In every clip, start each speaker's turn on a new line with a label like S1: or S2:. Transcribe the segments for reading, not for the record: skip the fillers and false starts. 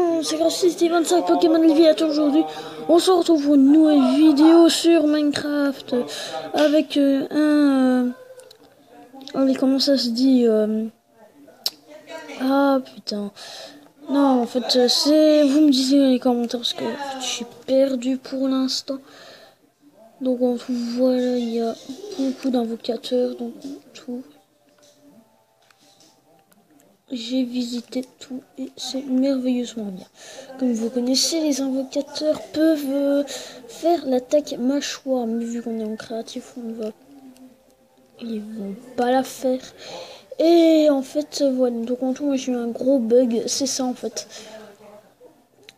S1: gens, c'est Gracity25 Pokémon Léviator. Aujourd'hui, on se retrouve pour une nouvelle vidéo sur Minecraft avec allez, comment ça se dit ah putain. Non, en fait, c'est... Vous me disiez dans les commentaires parce que je suis perdu pour l'instant. Donc, en tout, voilà, il y a beaucoup d'invocateurs, donc tout... J'ai visité tout et c'est merveilleusement bien. Comme vous connaissez, les invocateurs peuvent faire l'attaque mâchoire. Mais vu qu'on est en créatif, ils vont pas la faire. Et en fait, voilà. Donc en tout, moi j'ai eu un gros bug. C'est ça en fait.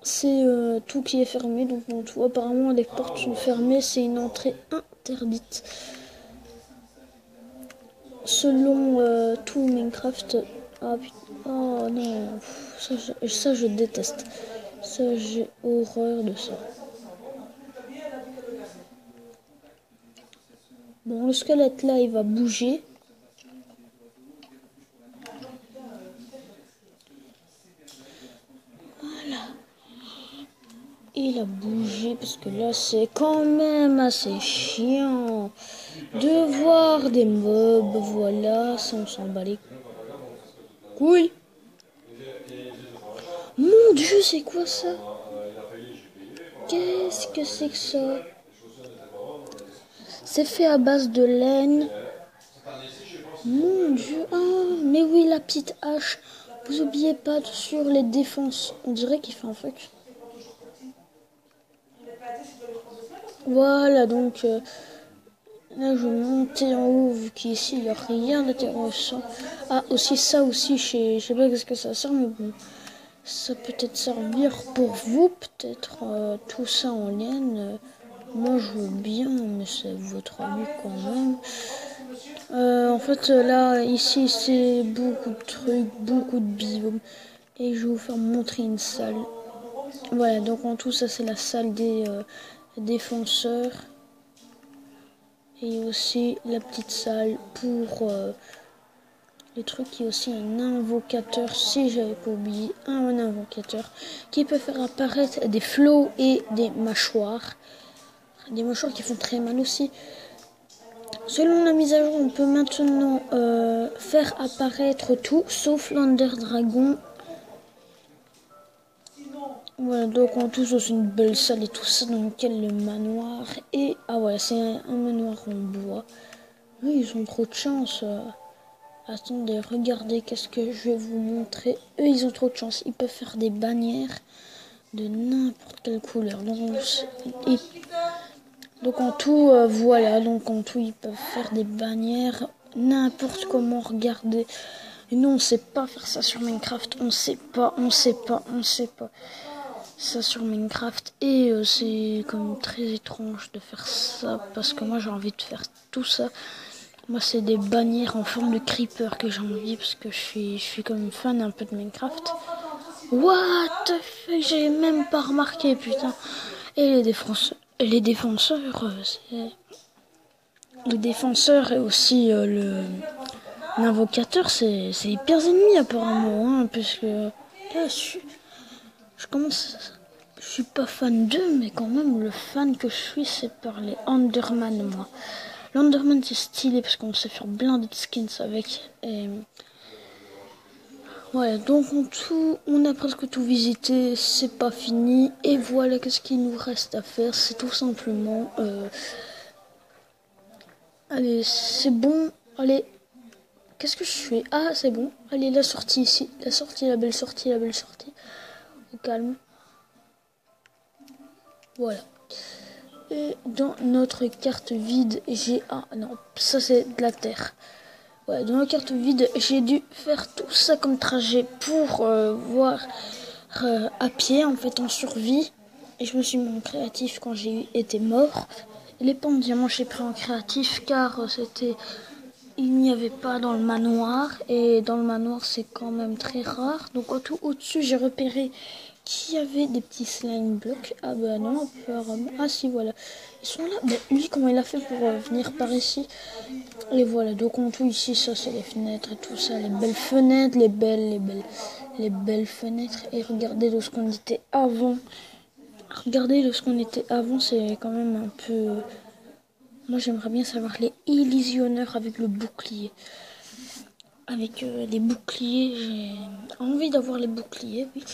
S1: C'est tout qui est fermé. Donc en tout, apparemment les portes sont fermées. C'est une entrée interdite. Selon tout Minecraft. Ah putain. Oh non. Ça je déteste. Ça j'ai horreur de ça. Bon, le squelette là il va bouger. Voilà. Il a bougé parce que là c'est quand même assez chiant de voir des mobs. Voilà, ça on s'en bat les couilles. Mon Dieu, c'est quoi ça? Qu'est-ce que c'est que ça? C'est fait à base de laine. Mon Dieu. Ah, mais oui, la petite hache. Vous oubliez pas sur les défenses. On dirait qu'il fait un truc. Voilà, donc là je vais monter en haut vu qu'ici il n'y a rien d'intéressant. Ah, aussi ça aussi, je sais pas qu'est-ce que ça sert, mais bon. Ça peut être servir pour vous, peut-être tout ça en laine. Moi je veux bien, mais c'est votre avis quand même. En fait là, ici c'est beaucoup de trucs, beaucoup de biomes. Et je vais vous faire montrer une salle. Voilà, donc en tout ça c'est la salle des défenseurs. Et aussi la petite salle pour les trucs. Il y a aussi un invocateur, si j'avais pas oublié, un invocateur qui peut faire apparaître des flots et des mâchoires. Des mâchoires qui font très mal aussi. Selon la mise à jour, on peut maintenant faire apparaître tout, sauf l'Ender Dragon. Voilà, donc en tout, c'est une belle salle et tout ça, dans lequel le manoir est... Ah ouais, c'est un manoir en bois. Oui, ils ont trop de chance. Attendez, regardez, qu'est-ce que je vais vous montrer. Eux, ils ont trop de chance. Ils peuvent faire des bannières de n'importe quelle couleur. Donc en tout, voilà. Donc en tout, ils peuvent faire des bannières n'importe comment. Regardez. Et nous, on sait pas faire ça sur Minecraft. On sait pas. Ça sur Minecraft. Et c'est comme très étrange de faire ça. Parce que moi, j'ai envie de faire tout ça. Moi, c'est des bannières en forme de creeper que j'ai envie parce que je suis comme fan un peu de Minecraft. What the fuck, j'ai même pas remarqué, putain. Et les défenseurs, et aussi l'invocateur, c'est les pires ennemis apparemment, hein, puisque là, je suis pas fan d'eux, mais quand même le fan que je suis, c'est par les Enderman, moi. L'Enderman c'est stylé parce qu'on sait faire blinder de skins avec. Et ouais, donc en tout, on a presque tout visité, c'est pas fini. Et voilà, qu'est-ce qu'il nous reste à faire, c'est tout simplement... Allez, c'est bon, allez, qu'est-ce que je fais? Ah, c'est bon, allez, la sortie ici, la belle sortie. Au calme. Voilà. Et dans notre carte vide, j'ai... Ah non, ça c'est de la terre. Ouais, dans la carte vide, j'ai dû faire tout ça comme trajet pour voir à pied, en fait, en survie. Et je me suis mis en créatif quand j'ai été mort. Et les pans de diamant, j'ai pris en créatif car il n'y avait pas dans le manoir. Et dans le manoir, c'est quand même très rare. Donc au-dessus, j'ai repéré qu'il y avait des petits slime blocks. Ah bah non, apparemment. Ah si, voilà. Ils sont là. Mais lui, comment il a fait pour venir par ici? Et voilà, donc en tout ici, ça c'est les fenêtres et tout ça. Les belles fenêtres, les belles les belles fenêtres et regardez de ce qu'on était avant. Regardez de ce qu'on était avant, c'est quand même un peu... Moi j'aimerais bien savoir les illisionneurs avec le bouclier. Avec les boucliers, j'ai envie d'avoir les boucliers, oui.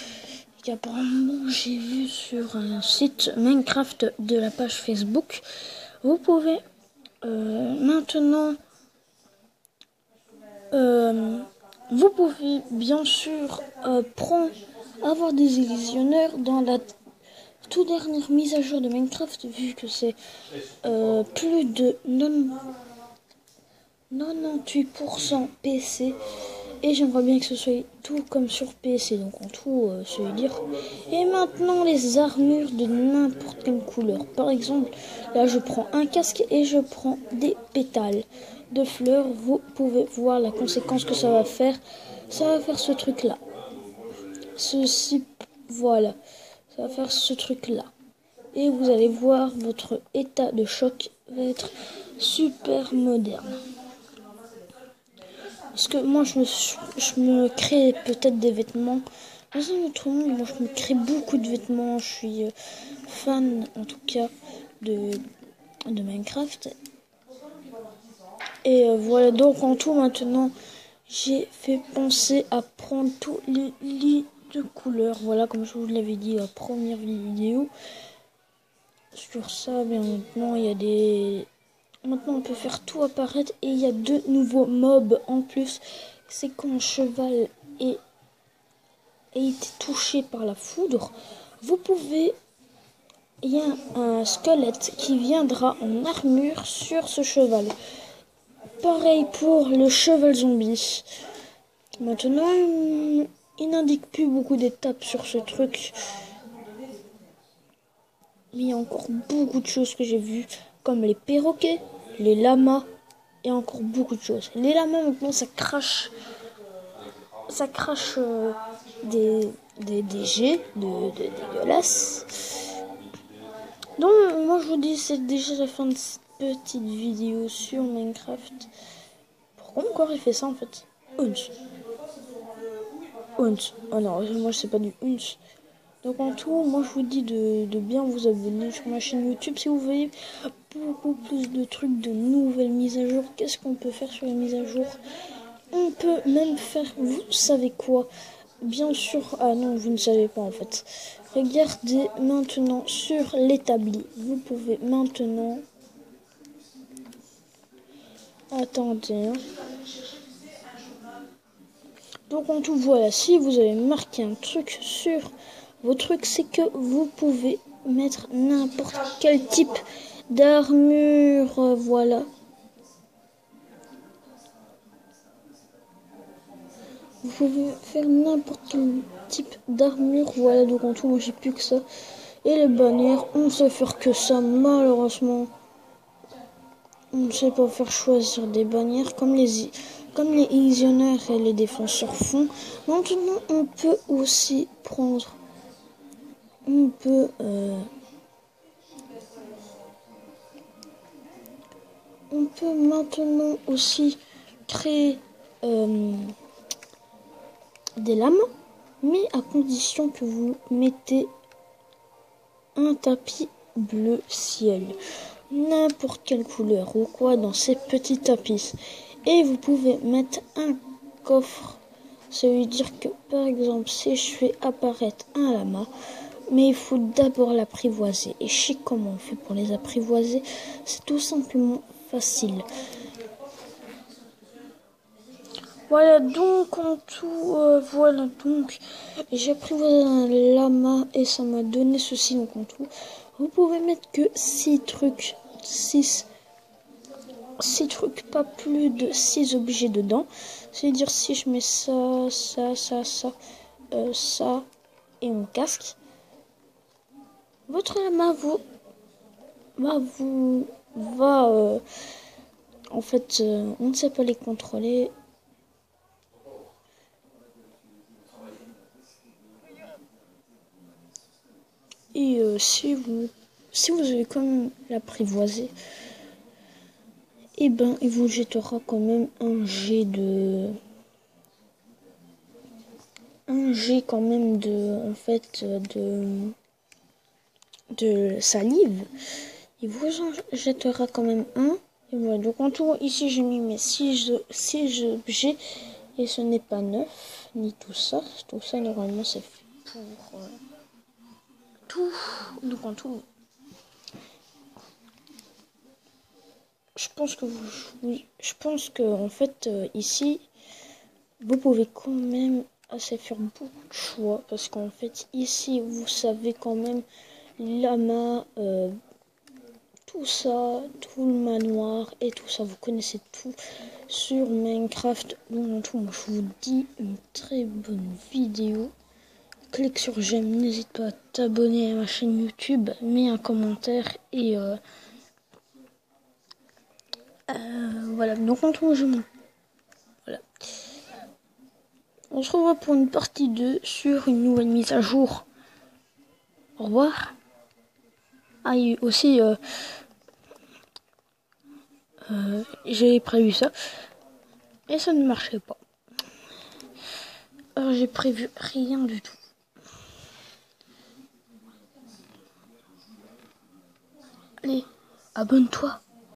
S1: Et apparemment j'ai vu sur un site Minecraft de la page Facebook, vous pouvez maintenant... vous pouvez bien sûr avoir des illisionneurs dans la toute dernière mise à jour de Minecraft, vu que c'est plus de 98% PC. Et j'aimerais bien que ce soit tout comme sur PC, donc en tout, se dire. Et maintenant, les armures de n'importe quelle couleur. Par exemple, là, je prends un casque et je prends des pétales de fleurs. Vous pouvez voir la conséquence que ça va faire. Ça va faire ce truc-là. Ceci, voilà. Ça va faire ce truc-là. Et vous allez voir, votre état de choc va être super moderne. Parce que moi, je me crée peut-être des vêtements. Dans un autre monde, moi, je me crée beaucoup de vêtements. Je suis fan, en tout cas, de Minecraft. Et voilà, donc en tout, maintenant, j'ai fait penser à prendre tous les lits de couleurs. Voilà, comme je vous l'avais dit, la première vidéo. Sur ça, bien maintenant, il y a des... Maintenant, on peut faire tout apparaître et il y a 2 nouveaux mobs en plus. C'est quand un cheval a été touché par la foudre. Vous pouvez... Il y a un squelette qui viendra en armure sur ce cheval. Pareil pour le cheval zombie. Maintenant, il n'indique plus beaucoup d'étapes sur ce truc. Mais il y a encore beaucoup de choses que j'ai vues, comme les perroquets, les lamas, et encore beaucoup de choses. Les lamas, maintenant, ça crache des jets de dégueulasses. Donc, moi, je vous dis, c'est déjà la fin de cette petite vidéo sur Minecraft. Pourquoi mon corps il fait ça, en fait? Hunch. Oh non, moi, je sais pas du hunch. Donc en tout, moi je vous dis de bien vous abonner sur ma chaîne YouTube si vous voulez beaucoup plus de trucs, de nouvelles mises à jour. Qu'est-ce qu'on peut faire sur les mises à jour? On peut même faire, vous savez quoi? Bien sûr, ah non, vous ne savez pas en fait. Regardez maintenant sur l'établi. Vous pouvez maintenant... Attendez. Donc en tout, voilà, si vous avez marqué un truc sur vos trucs, c'est que vous pouvez mettre n'importe quel type d'armure, voilà. Vous pouvez faire n'importe quel type d'armure, voilà, donc en tout, moi j'ai plus que ça. Et les bannières, on sait faire que ça, malheureusement. On ne sait pas faire choisir des bannières comme les illisionneurs et les défenseurs font. Maintenant, on peut aussi prendre... On peut maintenant aussi créer des lames, mais à condition que vous mettez un tapis bleu ciel, n'importe quelle couleur ou quoi dans ces petits tapis. Et vous pouvez mettre un coffre. Ça veut dire que par exemple si je fais apparaître un lama, mais il faut d'abord l'apprivoiser. Et je sais comment on fait pour les apprivoiser. C'est tout simplement facile. Voilà donc en tout, voilà donc j'ai apprivoisé un lama et ça m'a donné ceci. Donc en tout, vous pouvez mettre que 6 trucs, 6 trucs, pas plus de 6 objets dedans. C'est-à-dire si je mets ça, ça et mon casque, votre lama va en fait, on ne sait pas les contrôler. Et si vous avez quand même l'apprivoisé, et ben il vous jettera quand même un jet jet quand même de salive, il vous en jettera quand même un. Et voilà, donc en tout, ici j'ai mis mes 6 objets, et ce n'est pas neuf, ni tout ça. Tout ça, normalement, c'est fait pour tout. Donc en tout, je pense que en fait, ici, vous pouvez quand même assez faire beaucoup de choix, parce qu'en fait, ici, vous savez quand même Lama, tout ça, tout le manoir et tout ça, vous connaissez tout sur Minecraft. Donc en tout, moi, je vous dis une très bonne vidéo. Clique sur j'aime, n'hésite pas à t'abonner à ma chaîne YouTube, mets un commentaire et voilà. Donc en tout, voilà. On se revoit pour une partie 2 sur une nouvelle mise à jour. Au revoir. Ah, et aussi, j'ai prévu ça et ça ne marchait pas. Alors j'ai prévu rien du tout. Allez, abonne-toi.